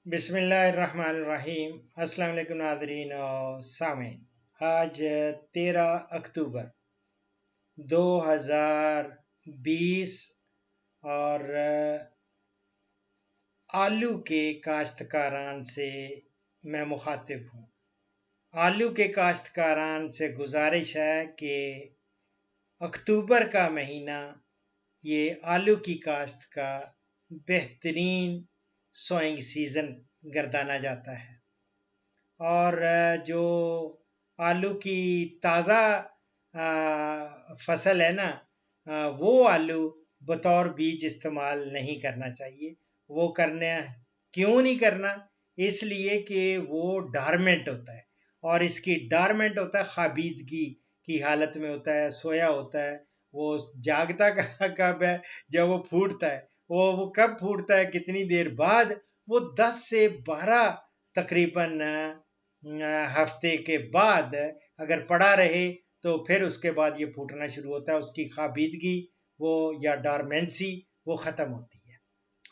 बिस्मिल्लाहिर्रहमानिर्रहीम। अस्सलाम वालेकुम नाज़रीन और सामीन। आज 13 अक्टूबर 2020 और आलू के काश्तकारान से मैं मुखातिब हूँ। आलू के काश्तकारान से गुजारिश है कि अक्टूबर का महीना ये आलू की काश्त का बेहतरीन सोइंग सीज़न गर्दाना जाता है और जो आलू की ताज़ा फसल है ना, वो आलू बतौर बीज इस्तेमाल नहीं करना चाहिए। वो करने क्यों नहीं करना? इसलिए कि वो डार्मेंट होता है और इसकी डार्मेंट होता है, खाबीदगी की हालत में होता है, सोया होता है। वो जागता कब है? जब वो फूटता है। वो कब फूटता है, कितनी देर बाद? वो 10 से 12 तकरीबन हफ्ते के बाद अगर पड़ा रहे तो फिर उसके बाद ये फूटना शुरू होता है। उसकी खाबीदगी वो या डारमेंसी वो ख़त्म होती है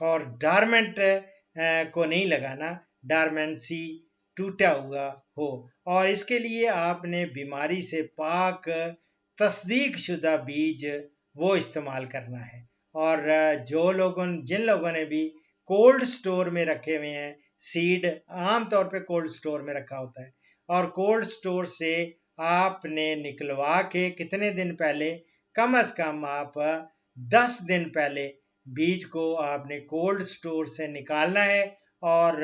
और डारमेंट को नहीं लगाना, डारमेंसी टूटा हुआ हो। और इसके लिए आपने बीमारी से पाक तस्दीक शुदा बीज वो इस्तेमाल करना है। और जिन लोगों ने भी कोल्ड स्टोर में रखे हुए हैं सीड, आम तौर पे कोल्ड स्टोर में रखा होता है और कोल्ड स्टोर से आपने निकलवा के कितने दिन पहले, कम से कम आप 10 दिन पहले बीज को आपने कोल्ड स्टोर से निकालना है और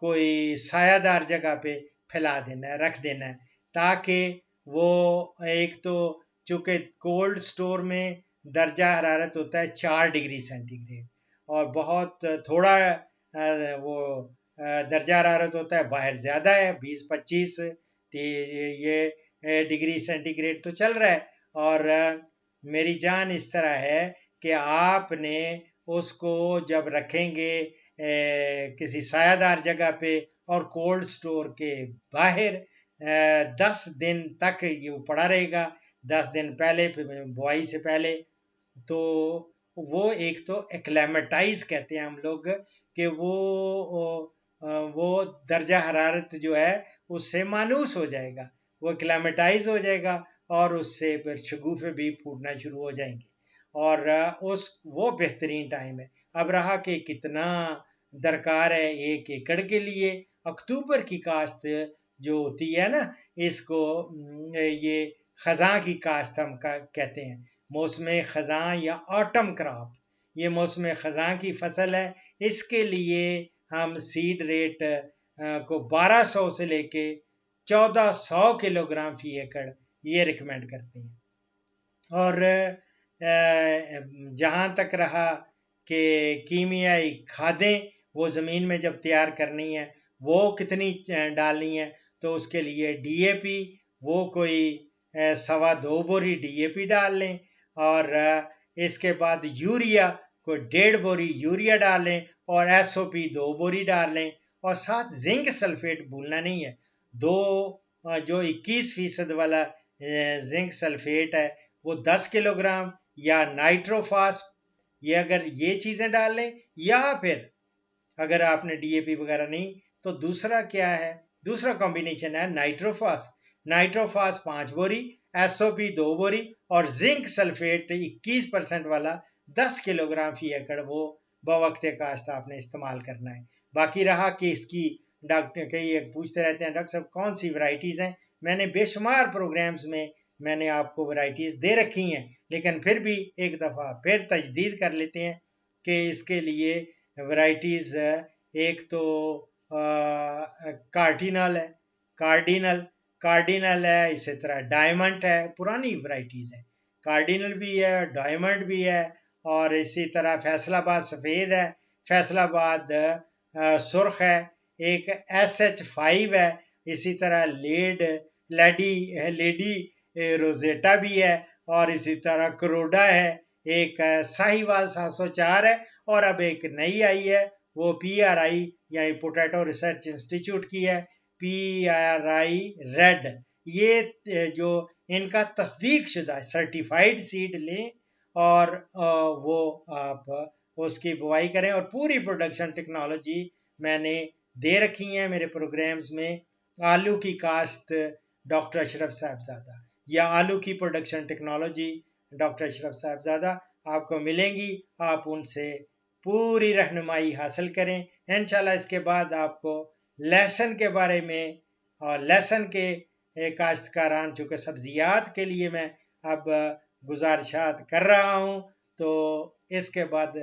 कोई सायादार जगह पे फैला देना है, रख देना है, ताकि वो एक तो चूंकि कोल्ड स्टोर में दर्जा हरारत होता है 4 डिग्री सेंटीग्रेड और बहुत थोड़ा वो दर्जा हरारत होता है, बाहर ज़्यादा है 20-25 ये डिग्री सेंटीग्रेड तो चल रहा है। और मेरी जान इस तरह है कि आपने उसको जब रखेंगे किसी सायादार जगह पे और कोल्ड स्टोर के बाहर 10 दिन तक ये पड़ा रहेगा। 10 दिन पहले बुआई से पहले तो वो एक तो एक्लेमेटाइज कहते हैं हम लोग कि वो दर्जा हरारत जो है उससे मानूस हो जाएगा, वो एक्लेमेटाइज हो जाएगा और उससे फिर शगुफे भी फूटना शुरू हो जाएंगे और वो बेहतरीन टाइम है। अब रहा कि कितना दरकार है 1 एकड़ के लिए, अक्टूबर की काश्त जो होती है ना, इसको ये खज़ां की काश्त हम कहते हैं, मौसम खज़ां या ऑटम क्रॉप। ये मौसम खज़ां की फसल है। इसके लिए हम सीड रेट को 1200 से लेके 1400 किलोग्राम फी एकड़ ये रिकमेंड करते हैं। और जहाँ तक रहा कि कीमियाई खादें वो ज़मीन में जब तैयार करनी है वो कितनी डालनी है, तो उसके लिए डीएपी वो कोई 2.25 बोरी डीएपी डाल लें और इसके बाद यूरिया को 1.5 बोरी यूरिया डालें और एसओपी 2 बोरी डाल लें और साथ जिंक सल्फेट भूलना नहीं है। जो 21% वाला जिंक सल्फेट है वो 10 किलोग्राम या नाइट्रोफास, ये अगर ये चीज़ें डाल लें, या फिर अगर आपने डीएपी वगैरह नहीं तो दूसरा क्या है, दूसरा कॉम्बिनेशन है नाइट्रोफास। नाइट्रोफास 5 बोरी, एसओपी 2 बोरी और जिंक सल्फेट 21% वाला 10 किलोग्राम फी एकड़ वो बवक्त काश्त आपने इस्तेमाल करना है। बाकी रहा कि इसकी डॉक्टर कई पूछते रहते हैं डॉक्टर साहब कौन सी वैरायटीज़ हैं। मैंने बेशुमार प्रोग्राम्स में मैंने आपको वैरायटीज़ दे रखी हैं, लेकिन फिर भी एक दफ़ा फिर तजदीद कर लेते हैं कि इसके लिए वैरायटीज़ एक तो कार्डिनल है, कार्डिनल है, इसी तरह डायमंड है, पुरानी वैरायटीज़ है। कार्डिनल भी है, डायमंड भी है और इसी तरह फैसलाबाद सफ़ेद है, फैसलाबाद सुर्ख है, एक SH5 है, इसी तरह लेडी रोजेटा भी है और इसी तरह करोडा है, एक साहिवाल 704 है और अब एक नई आई है वो PRI यानी पोटैटो रिसर्च इंस्टीट्यूट की है, PRI रेड। ये जो इनका तस्दीक शुदा सर्टिफाइड सीड लें और वो आप उसकी बुआई करें और पूरी प्रोडक्शन टेक्नोलॉजी मैंने दे रखी हैं मेरे प्रोग्राम्स में। आलू की काश्त डॉक्टर अशरफ साहिबजादा या आलू की production technology doctor Ashraf Sahibzada आपको मिलेंगी। आप उनसे पूरी रहनुमाई हासिल करें। इंशाल्लाह इसके बाद आपको लहसुन के बारे में और लहसुन के काश्तकारान चूँकि सब्जियात के लिए मैं अब गुजारिशात कर रहा हूँ, तो इसके बाद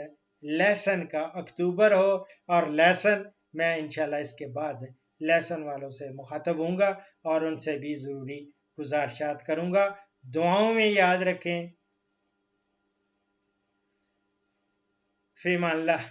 लहसुन का अक्टूबर हो और लहसुन मैं इंशाल्लाह इसके बाद लहसुन वालों से मुखातब हूँगा और उनसे भी ज़रूरी गुजारिशात करूँगा। दुआओं में याद रखें। फ़ीमान अल्लाह।